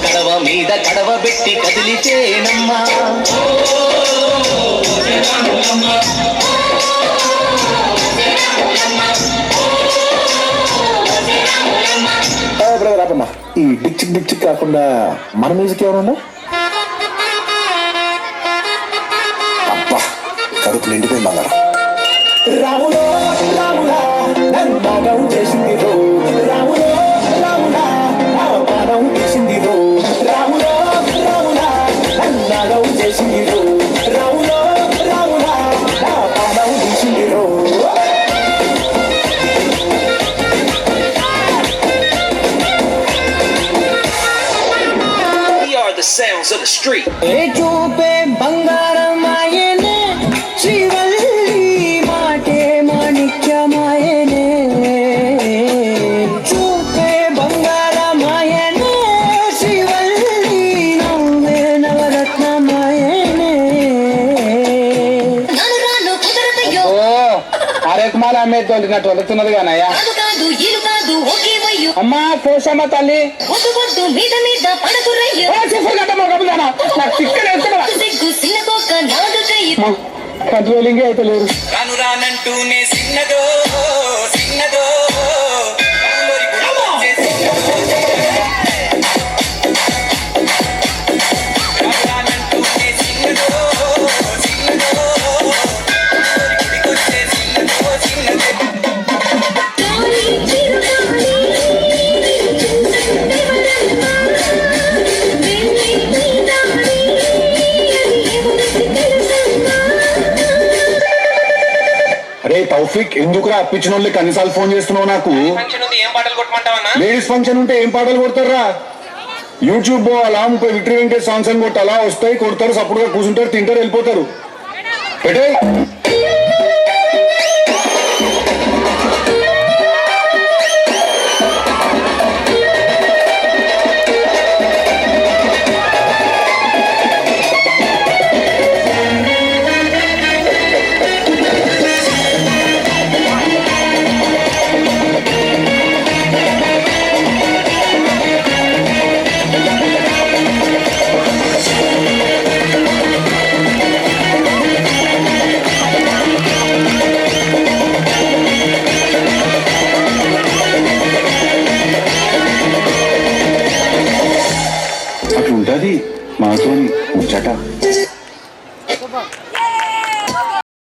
కడవ మీద కడవ పెట్టి కదిలితేనమ్మా రాపమ్మా. ఈ డిక్చిక్ డిక్చిక్ కాకుండా మన మ్యూజిక్ ఏమన్నా? అబ్బా కడుపు నిండిపోయింది బంగారం. రాములో రాములా నన్ను పాదం చేసింది రో, రాములో రాములా నా పాదం చేసింది రో, రాములో రాములా నన్ను నాగం చేసింది రో, రాములో రాములా నా పాదం చేసింది రో. The sounds of the street. చూపే బంగారమాయనే శ్రీవల్లి మాటే మాణిక్యమాయనే, చూపే బంగారమాయనే శ్రీవల్లి నవ్వే నవరత్నమాయనే. అరే కుమార్ అమ్మే తోలినట్టు వదులుతున్నది కానయ్యా. అమ్మా కోసమ్మ తల్లి కంట్రోలింగ్ అయితే లేదు. రాను రానంటూనే సిన్నదో సిన్నదో తౌఫిక్ ఎందుకురా అప్పించిన వాళ్ళకి అన్నిసార్లు ఫోన్ చేస్తున్నావు? నాకు లేడీస్ ఫంక్షన్ ఉంటే ఏం పాటలు కొడతారా? యూట్యూబ్ అలా 30 విక్టరీ వెంకటేష్ సాంగ్స్ అని కొట్టి అలా వస్తాయి, కొడతారు, సపోర్ట్గా కూర్చుంటారు, తింటారు, వెళ్ళిపోతారు. పెట్టే